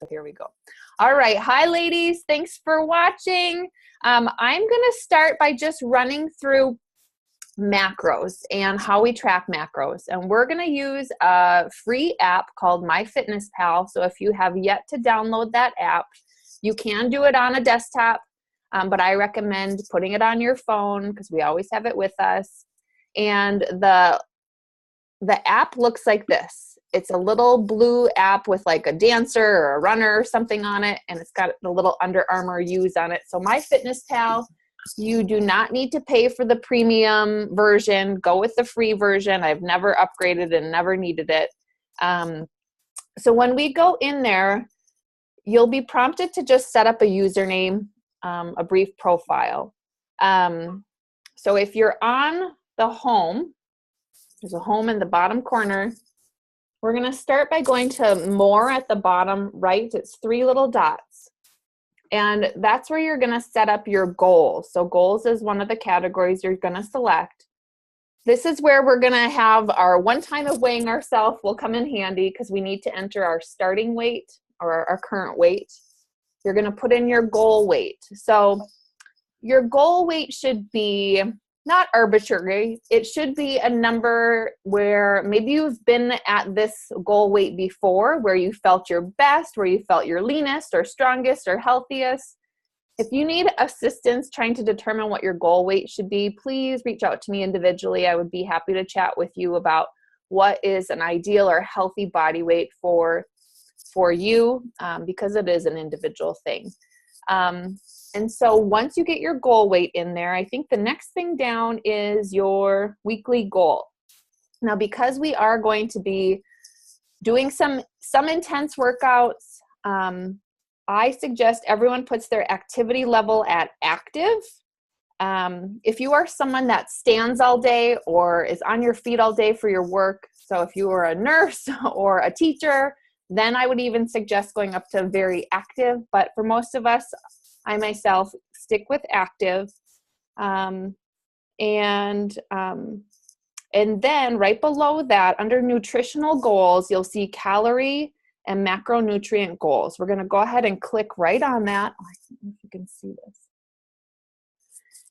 Here we go. All right. Hi, ladies. Thanks for watching. I'm going to start by just running through macros and how we track macros. And we're going to use a free app called MyFitnessPal. So if you have yet to download that app, you can do it on a desktop, but I recommend putting it on your phone because we always have it with us. And the app looks like this. It's a little blue app with like a dancer or a runner or something on it, and it's got the little Under Armour U's on it. So MyFitnessPal, you do not need to pay for the premium version. Go with the free version. I've never upgraded and never needed it. So when we go in there, you'll be prompted to just set up a username, a brief profile. So if you're on the home, there's a home in the bottom corner. We're going to start by going to more at the bottom right. It's 3 little dots. And that's where you're going to set up your goals. So goals is one of the categories you're going to select. This is where we're going to have our one time of weighing ourselves will come in handy because we need to enter our starting weight or our current weight. You're going to put in your goal weight. So your goal weight should be not arbitrary. It should be a number where maybe you've been at this goal weight before, where you felt your best, where you felt your leanest or strongest or healthiest. If you need assistance trying to determine what your goal weight should be, please reach out to me individually. I would be happy to chat with you about what is an ideal or healthy body weight for you, because it is an individual thing. And so once you get your goal weight in there, I think the next thing down is your weekly goal. Now, because we are going to be doing some intense workouts, I suggest everyone puts their activity level at active. If you are someone that stands all day or is on your feet all day for your work, so if you are a nurse or a teacher, then I would even suggest going up to very active. But for most of us, I myself stick with active. And then right below that, under nutritional goals, you'll see calorie and macronutrient goals. We're going to go ahead and click right on that. I don't know if you can see this.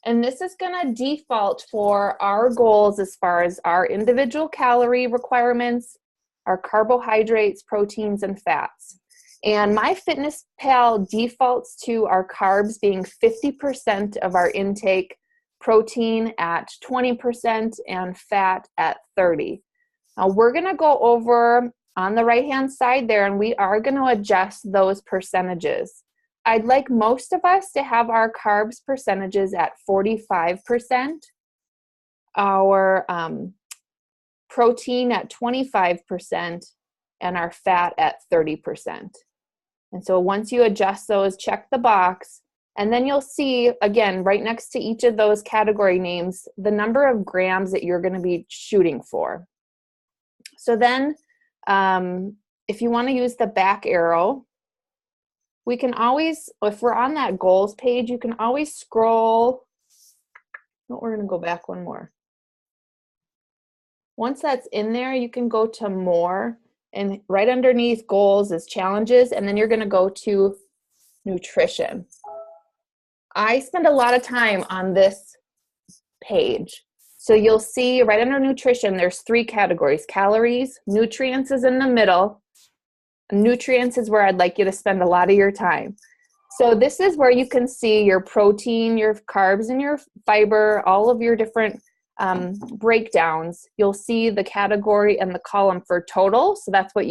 And this is going to default for our goals as far as our individual calorie requirements, our carbohydrates, proteins, and fats. And MyFitnessPal defaults to our carbs being 50% of our intake, protein at 20%, and fat at 30%. Now we're going to go over on the right-hand side there, and we are going to adjust those percentages. I'd like most of us to have our carbs percentages at 45%, our protein at 25%, and our fat at 30%. And so once you adjust those, check the box, and then you'll see, again, right next to each of those category names, the number of grams that you're going to be shooting for. So then if you want to use the back arrow, we can always, if we're on that goals page, you can always scroll. Oh, we're going to go back one more. Once that's in there, you can go to more. And right underneath goals is challenges, and then you're going to go to nutrition. I spend a lot of time on this page. So you'll see right under nutrition, there's 3 categories: calories, nutrients is in the middle. Nutrients is where I'd like you to spend a lot of your time. So this is where you can see your protein, your carbs, and your fiber, all of your different breakdowns. You'll see the category and the column for total. So that's what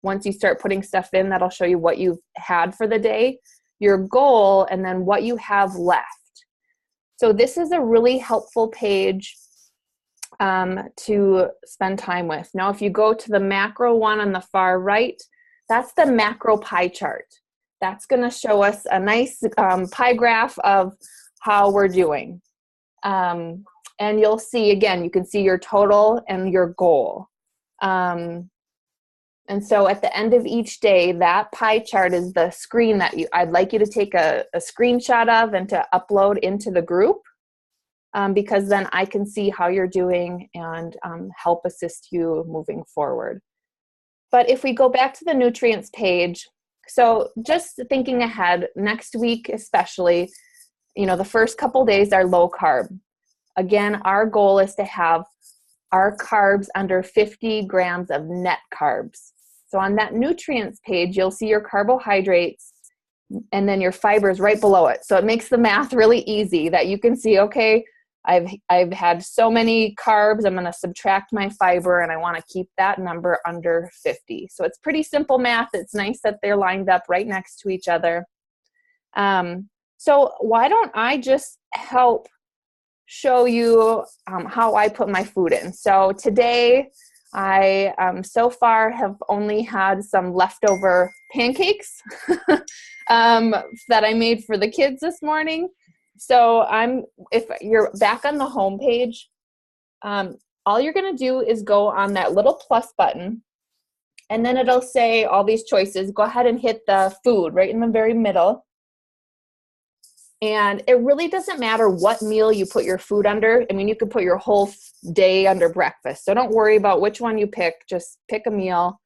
once you start putting stuff in, that'll show you what you've had for the day, your goal, and then what you have left. So this is a really helpful page to spend time with. Now, if you go to the macro one on the far right, that's the macro pie chart. That's going to show us a nice pie graph of how we're doing. And you'll see, again, you can see your total and your goal. And so at the end of each day, that pie chart is the screen that I'd like you to take a screenshot of and to upload into the group, because then I can see how you're doing and help assist you moving forward. But if we go back to the nutrients page, So just thinking ahead, next week especially, the first couple days are low carb. Again, our goal is to have our carbs under 50 grams of net carbs. So on that nutrients page, you'll see your carbohydrates and then your fibers right below it. So it makes the math really easy that you can see, okay, I've had so many carbs, I'm going to subtract my fiber, and I want to keep that number under 50. So it's pretty simple math. It's nice that they're lined up right next to each other. So why don't I just help show you how I put my food in. So today I so far have only had some leftover pancakes that I made for the kids this morning. So if you're back on the home page, all you're going to do is go on that little plus button, and then it'll say all these choices. Go ahead and hit the food right in the very middle. And it really doesn't matter what meal you put your food under. I mean, you could put your whole day under breakfast. So don't worry about which one you pick. Just pick a meal.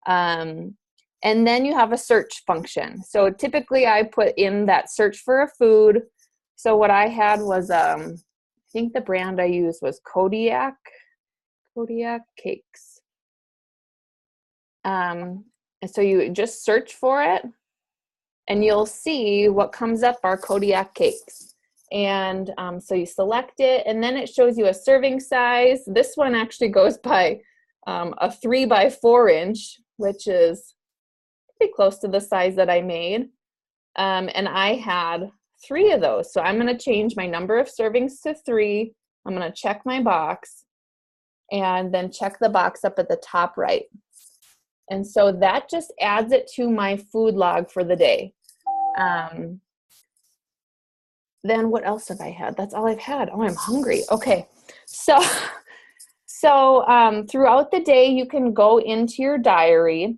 And then you have a search function. So typically I put in that search for a food. So what I had was, I think the brand I used was Kodiak cakes. And so you just search for it, and you'll see what comes up are Kodiak cakes. And so you select it, and then it shows you a serving size. This one actually goes by a 3 by 4 inch, which is pretty close to the size that I made. And I had 3 of those. So I'm going to change my number of servings to 3. I'm going to check my box, and then check the box up at the top right. And so that just adds it to my food log for the day. Then what else have I had? That's all I've had. Oh, I'm hungry. Okay. So throughout the day, you can go into your diary.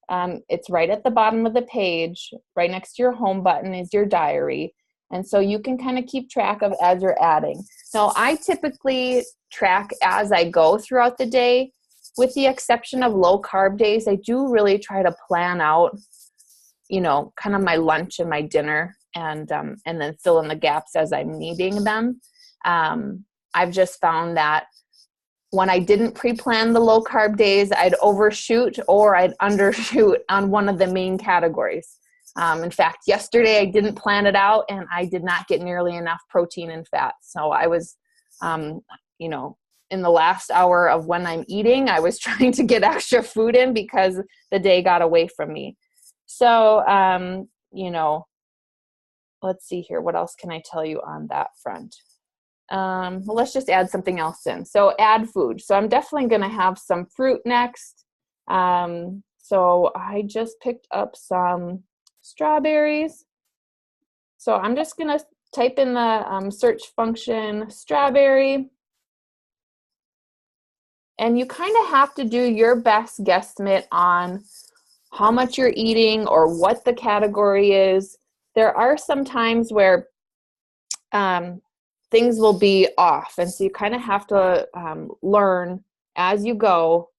It's right at the bottom of the page. Right next to your home button is your diary. And so you can kind of keep track of as you're adding. Now, I typically track as I go throughout the day. With the exception of low carb days, I do really try to plan out, kind of my lunch and my dinner, and then fill in the gaps as I'm needing them. I've just found that when I didn't pre-plan the low carb days, I'd overshoot or I'd undershoot on one of the main categories. In fact, yesterday I didn't plan it out, and I did not get nearly enough protein and fat. So I was, in the last hour of when I'm eating, I was trying to get extra food in because the day got away from me. So, let's see here. What else can I tell you on that front? Well, let's just add something else in. So add food. So I'm definitely going to have some fruit next. So I just picked up some strawberries. So I'm just going to type in the search function strawberry. And you kind of have to do your best guesstimate on how much you're eating or what the category is. There are some times where things will be off. And so you kind of have to learn as you go.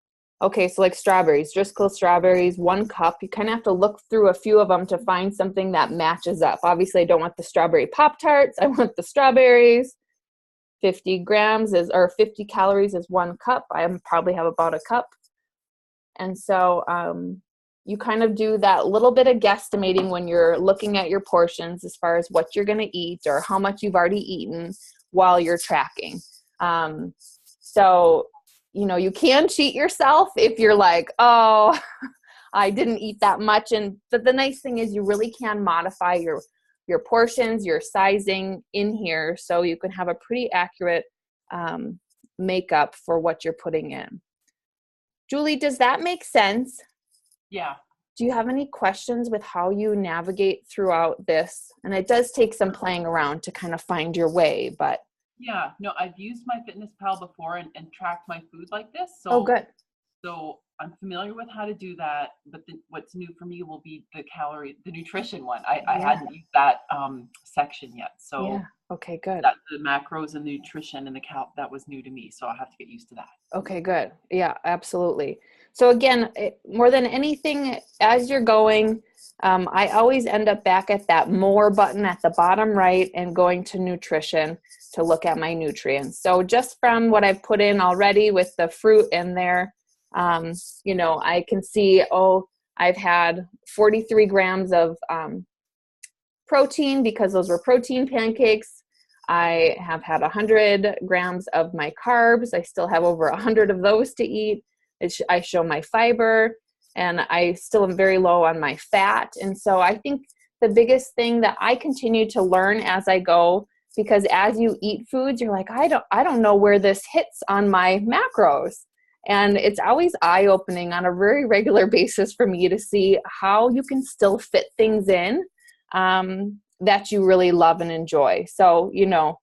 Okay, so like strawberries, Driscoll strawberries, 1 cup. You kind of have to look through a few of them to find something that matches up. Obviously, I don't want the strawberry Pop-Tarts. I want the strawberries. 50 grams or 50 calories is 1 cup. I probably have about a cup. And so you kind of do that little bit of guesstimating when you're looking at your portions as far as what you're going to eat or how much you've already eaten while you're tracking. So, you can cheat yourself if you're like, oh, I didn't eat that much. But the nice thing is you really can modify your portions, your sizing in here, so you can have a pretty accurate makeup for what you're putting in. Julie, does that make sense? Yeah. Do you have any questions with how you navigate throughout this? And it does take some playing around to kind of find your way, but. Yeah, no, I've used MyFitnessPal before and tracked my food like this. Oh, good. So I'm familiar with how to do that, but what's new for me will be the nutrition one. I hadn't used that section yet. So yeah. Okay, good. The macros and the nutrition and that was new to me. So I'll have to get used to that. Okay, good. Yeah, absolutely. So again, more than anything, as you're going, I always end up back at that more button at the bottom right and going to nutrition to look at my nutrients. So just from what I've put in already with the fruit in there, you know, I can see, oh, I've had 43 grams of protein because those were protein pancakes. I have had 100 grams of my carbs. I still have over 100 of those to eat. I show my fiber, and I still am very low on my fat. And so I think the biggest thing that I continue to learn as I go, because as you eat foods, you're like, I don't know where this hits on my macros. And it's always eye-opening on a very regular basis for me to see how you can still fit things in that you really love and enjoy. So, you know,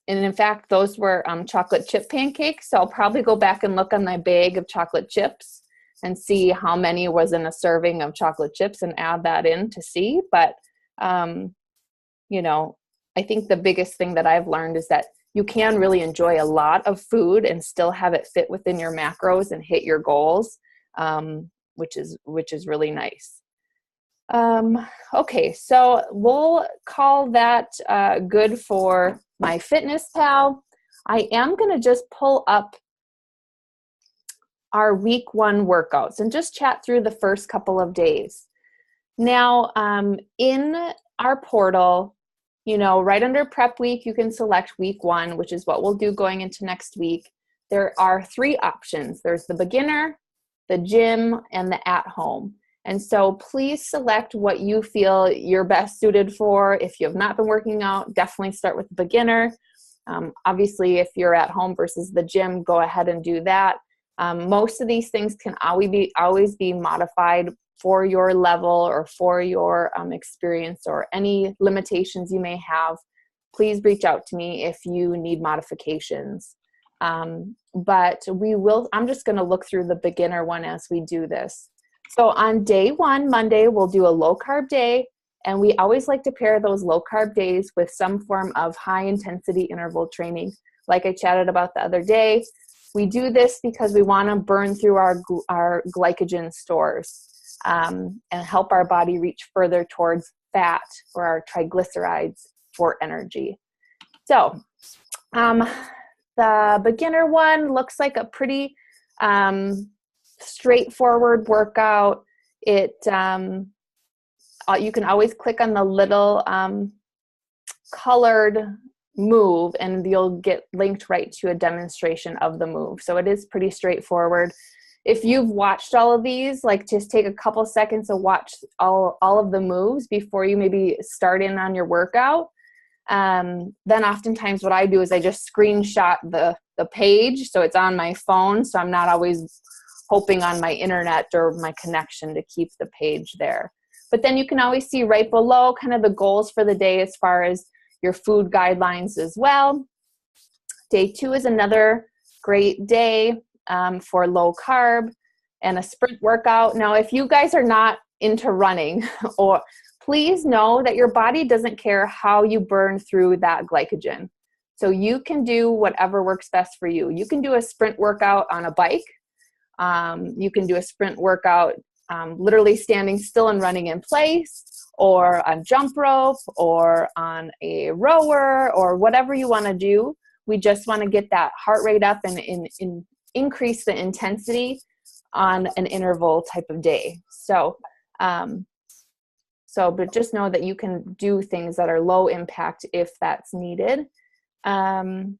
and in fact, those were chocolate chip pancakes. So I'll probably go back and look on my bag of chocolate chips and see how many was in a serving of chocolate chips and add that in to see. But, you know, I think the biggest thing that I've learned is that you can really enjoy a lot of food and still have it fit within your macros and hit your goals, which is really nice. Okay, so we'll call that good for MyFitnessPal. I am going to just pull up our week 1 workouts and just chat through the first couple of days. Now, in our portal, you know, right under prep week, you can select week 1, which is what we'll do going into next week. There are 3 options. There's the beginner, the gym, and the at-home. And so please select what you feel you're best suited for. If you have not been working out, definitely start with the beginner. Obviously, if you're at home versus the gym, go ahead and do that. Most of these things can always be modified for your level or for your experience or any limitations you may have. Please reach out to me if you need modifications. But I'm just going to look through the beginner one as we do this. So on day 1, Monday, we'll do a low carb day. And we always like to pair those low carb days with some form of high intensity interval training. Like I chatted about the other day, we do this because we want to burn through our glycogen stores and help our body reach further towards fat or our triglycerides for energy. So the beginner one looks like a pretty straightforward workout. You can always click on the little colored move and you'll get linked right to a demonstration of the move. So it is pretty straightforward. If you've watched all of these, like just take a couple seconds to watch all of the moves before you maybe start in on your workout. Then oftentimes what I do is I just screenshot the page so it's on my phone, so I'm not always hoping on my internet or my connection to keep the page there. But then you can always see right below kind of the goals for the day as far as your food guidelines as well. Day 2 is another great day for low carb and a sprint workout. Now, if you guys are not into running, or please know that your body doesn't care how you burn through that glycogen. So you can do whatever works best for you. You can do a sprint workout on a bike. You can do a sprint workout literally standing still and running in place, or on jump rope, or on a rower, or whatever you want to do. We just want to get that heart rate up and increase the intensity on an interval type of day. So, but just know that you can do things that are low impact if that's needed. And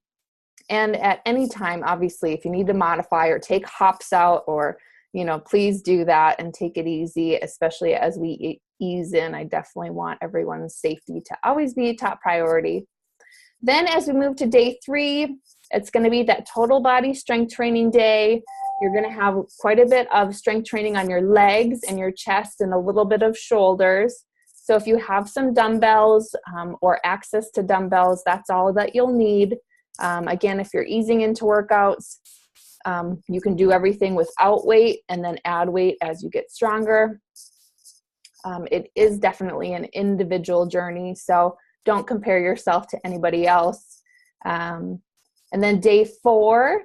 at any time, obviously, if you need to modify or take hops out, or, you know, please do that and take it easy, especially as we ease in. I definitely want everyone's safety to always be top priority. Then as we move to day 3, it's going to be that total body strength training day. You're going to have quite a bit of strength training on your legs and your chest and a little bit of shoulders. So if you have some dumbbells or access to dumbbells, that's all that you'll need. Again, if you're easing into workouts, you can do everything without weight and then add weight as you get stronger. It is definitely an individual journey, so don't compare yourself to anybody else. And then day 4,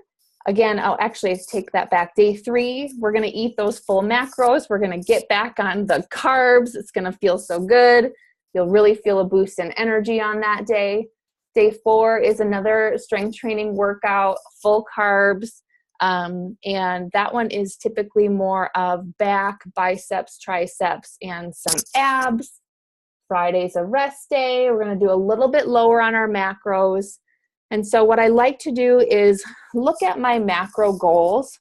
again, I'll actually take that back. Day 3, we're going to eat those full macros. We're going to get back on the carbs. It's going to feel so good. You'll really feel a boost in energy on that day. Day 4 is another strength training workout, full carbs. And that one is typically more of back, biceps, triceps, and some abs. Friday's a rest day. We're going to do a little bit lower on our macros. And so what I like to do is look at my macro goals.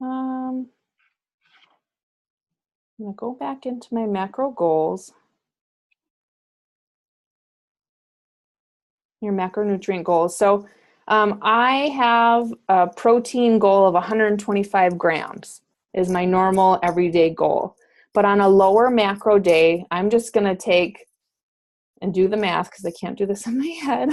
I'm going to go back into my macro goals. Your macronutrient goals. So I have a protein goal of 125 grams is my normal everyday goal. But on a lower macro day, I'm just going to take and do the math because I can't do this in my head.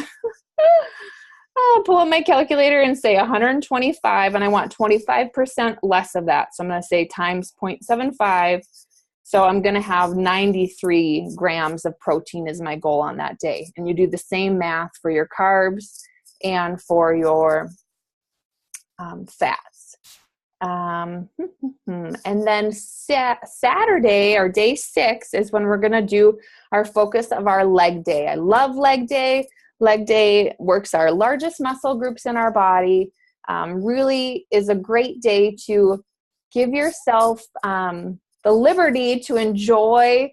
I'll pull up my calculator and say 125, and I want 25% less of that. So I'm going to say times 0.75. So I'm going to have 93 grams of protein is my goal on that day. And you do the same math for your carbs and for your fats. And then Saturday, or day 6, is when we're going to do our focus of our leg day. I love leg day. Leg day works our largest muscle groups in our body. Really is a great day to give yourself the liberty to enjoy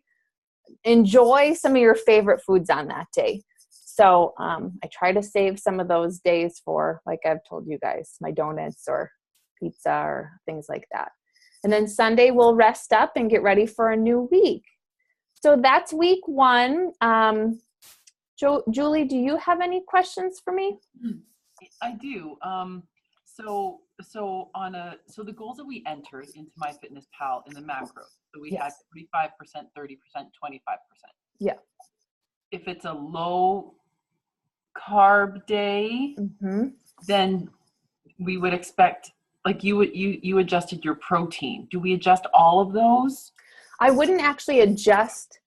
some of your favorite foods on that day. So I try to save some of those days for, like I've told you guys, my donuts or pizza or things like that. And then Sunday we'll rest up and get ready for a new week. So that's week 1. Julie, do you have any questions for me? I do. So the goals that we entered into MyFitnessPal in the macros. So we had 35%, 30%, 25%. Yeah. If it's a low carb day, then we would expect, like you adjusted your protein. Do we adjust all of those? I wouldn't actually adjust.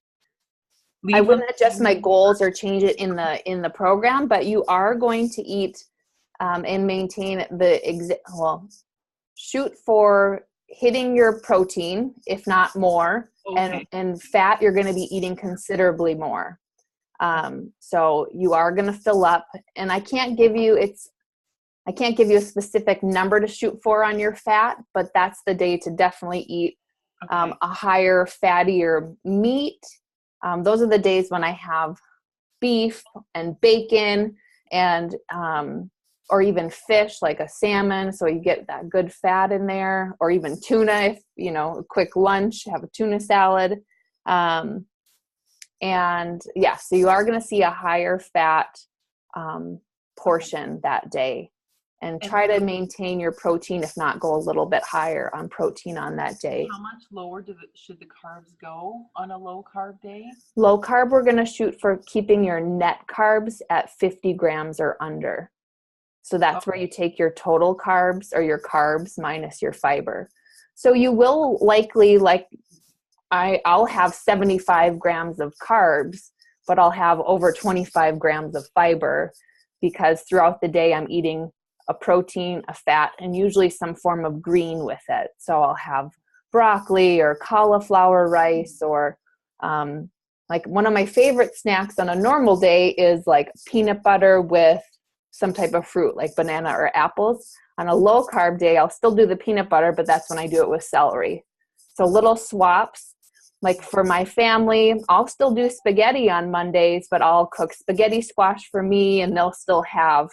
I wouldn't adjust my goals or change it in the program, but you are going to eat and maintain shoot for hitting your protein, if not more, and fat you're going to be eating considerably more. So you are going to fill up, and I can't give you a specific number to shoot for on your fat, but that's the day to definitely eat a higher, fattier meat. Those are the days when I have beef and bacon and or even fish, like a salmon, so you get that good fat in there, or even tuna, if a quick lunch, have a tuna salad. And yeah, so you are going to see a higher fat portion that day, and try to maintain your protein, if not go a little bit higher on protein on that day. How much lower should the carbs go on a low carb day? Low carb, we're going to shoot for keeping your net carbs at 50 grams or under. So that's where you take your total carbs, or your carbs minus your fiber. So you will likely, I'll have 75 grams of carbs, but I'll have over 25 grams of fiber, because throughout the day I'm eating a protein, a fat, and usually some form of green with it. So I'll have broccoli or cauliflower rice, or like one of my favorite snacks on a normal day is like peanut butter with some type of fruit, like banana or apples. On a low carb day, I'll still do the peanut butter, but that's when I do it with celery. So little swaps. Like for my family, I'll still do spaghetti on Mondays, but I'll cook spaghetti squash for me, and they'll still have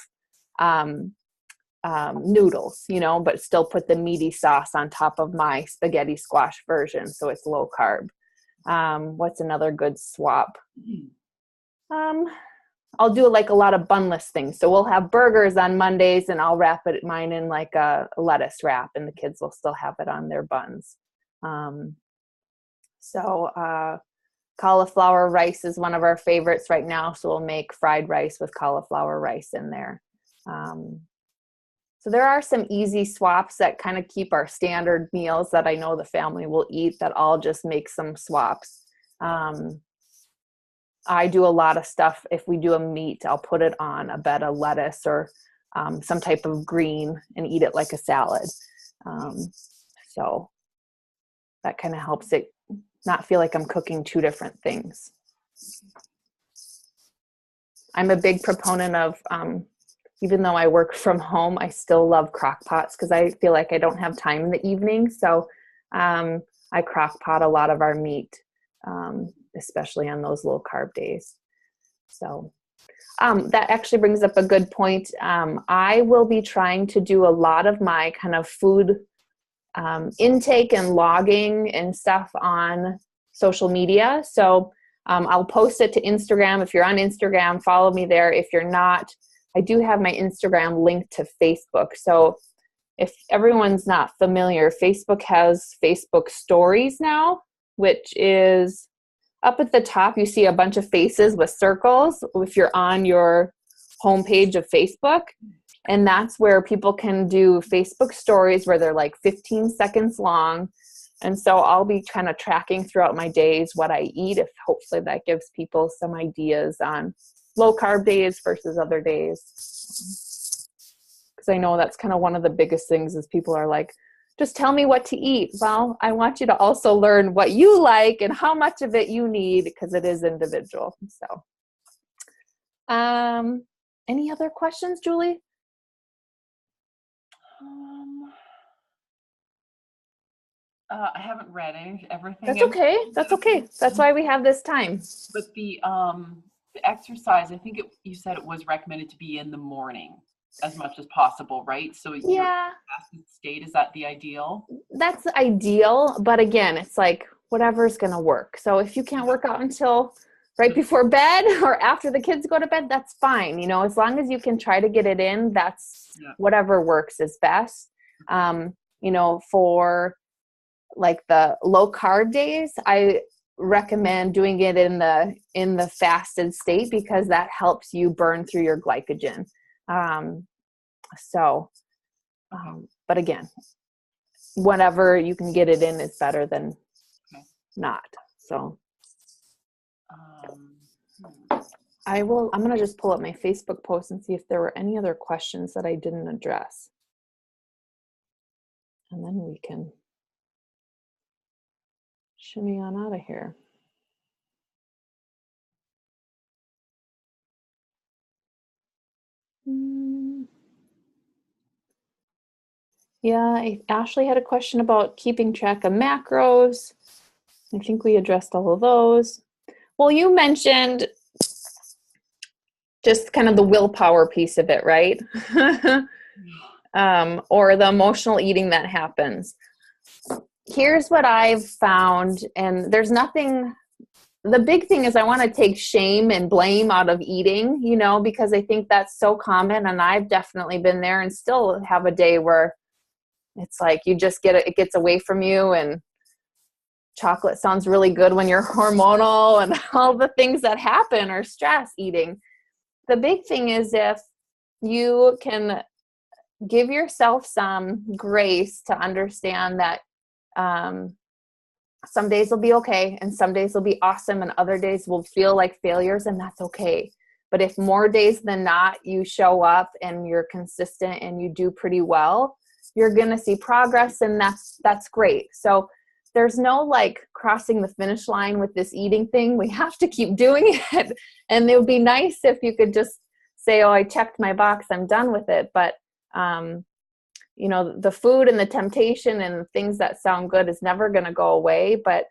noodles, but still put the meaty sauce on top of my spaghetti squash version, so it's low carb. What's another good swap? I'll do like a lot of bunless things. So we'll have burgers on Mondays, and I'll wrap mine in like a lettuce wrap, and the kids will still have it on their buns. Cauliflower rice is one of our favorites right now, so we'll make fried rice with cauliflower rice in there. So there are some easy swaps that kind of keep our standard meals that I know the family will eat, that I'll just make some swaps. I do a lot of stuff. If we do a meat, I'll put it on a bed of lettuce or some type of green and eat it like a salad. So that kind of helps it not feel like I'm cooking two different things. I'm a big proponent of, even though I work from home, I still love crock pots because I feel like I don't have time in the evening. So I crock pot a lot of our meat, especially on those low carb days. So that actually brings up a good point. I will be trying to do a lot of my kind of food intake and logging and stuff on social media. So I'll post it to Instagram. If you're on Instagram, follow me there. If you're not, I do have my Instagram linked to Facebook. So if everyone's not familiar, Facebook has Facebook Stories now, which is up at the top. You see a bunch of faces with circles if you're on your homepage of Facebook. And that's where people can do Facebook Stories where they're like 15 seconds long. And so I'll be kind of tracking throughout my days what I eat, if hopefully that gives people some ideas on low carb days versus other days. Because I know that's kind of one of the biggest things is people are like, just tell me what to eat. Well, I want you to also learn what you like and how much of it you need because it is individual. So, any other questions, Julie? I haven't read everything. That's okay. That's okay. That's why we have this time. But the exercise, I think you said it was recommended to be in the morning as much as possible, right? So yeah, fasted state, is that the ideal? That's ideal, but again, it's like whatever's going to work. So if you can't work out until right before bed or after the kids go to bed, that's fine. You know, as long as you can try to get it in, that's whatever works is best. You know, for like the low carb days, I recommend doing it in the fasted state because that helps you burn through your glycogen. But again, whenever you can get it in is better than not. So I'm going to just pull up my Facebook post and see if there were any other questions that I didn't address. And then we can shimmy on out of here. Yeah, Ashley had a question about keeping track of macros. I think we addressed all of those. Well, you mentioned just kind of the willpower piece of it, right? Or the emotional eating that happens. Here's what I've found, and there's nothing, the big thing is I want to take shame and blame out of eating, you know, because I think that's so common, and I've definitely been there and still have a day where it's like you just it gets away from you, and chocolate sounds really good when you're hormonal and all the things that happen or stress eating. The big thing is if you can give yourself some grace to understand that some days will be okay and some days will be awesome and other days will feel like failures, and that's okay. But if more days than not you show up and you're consistent and you do pretty well, you're going to see progress, and that's great. So there's no like crossing the finish line with this eating thing. We have to keep doing it. And it would be nice if you could just say, oh, I checked my box, I'm done with it. But, you know, the food and the temptation and things that sound good is never going to go away. But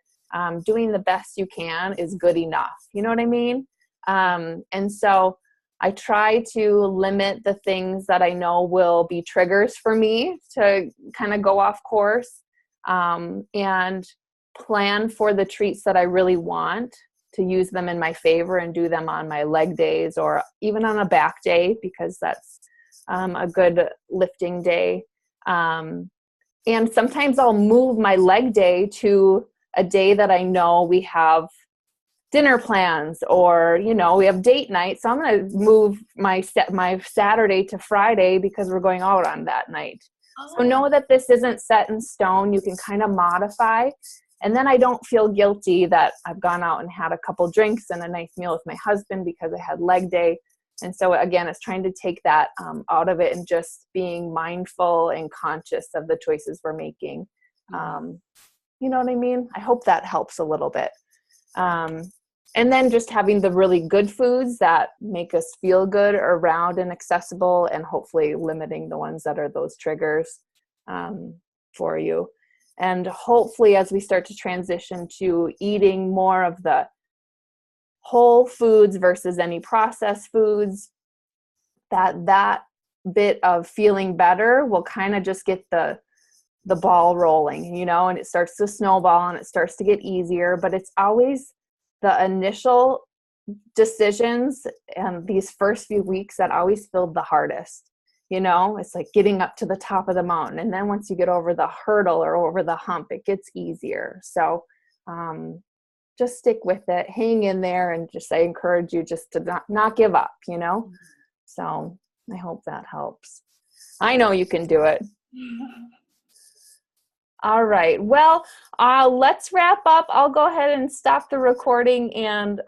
doing the best you can is good enough. You know what I mean? And so I try to limit the things that I know will be triggers for me to kind of go off course, and plan for the treats that I really want, to use them in my favor and do them on my leg days or even on a back day, because that's a good lifting day. And sometimes I'll move my leg day to a day that I know we have dinner plans, or, you know, we have date night. So I'm going to move my Saturday to Friday because we're going out on that night. So know that this isn't set in stone. You can kind of modify. And then I don't feel guilty that I've gone out and had a couple drinks and a nice meal with my husband because I had leg day. And so again, it's trying to take that out of it and just being mindful and conscious of the choices we're making. You know what I mean? I hope that helps a little bit. And then just having the really good foods that make us feel good around and accessible, and hopefully limiting the ones that are those triggers for you. And hopefully as we start to transition to eating more of the whole foods versus any processed foods, that bit of feeling better will kind of just get the ball rolling, you know, and it starts to snowball and it starts to get easier. But it's always the initial decisions and these first few weeks that always feel the hardest. You know, it's like getting up to the top of the mountain. And then once you get over the hurdle or over the hump, it gets easier. So just stick with it, hang in there, and just I encourage you just to not give up, you know. So I hope that helps. I know you can do it. All right. Well, let's wrap up. I'll go ahead and stop the recording and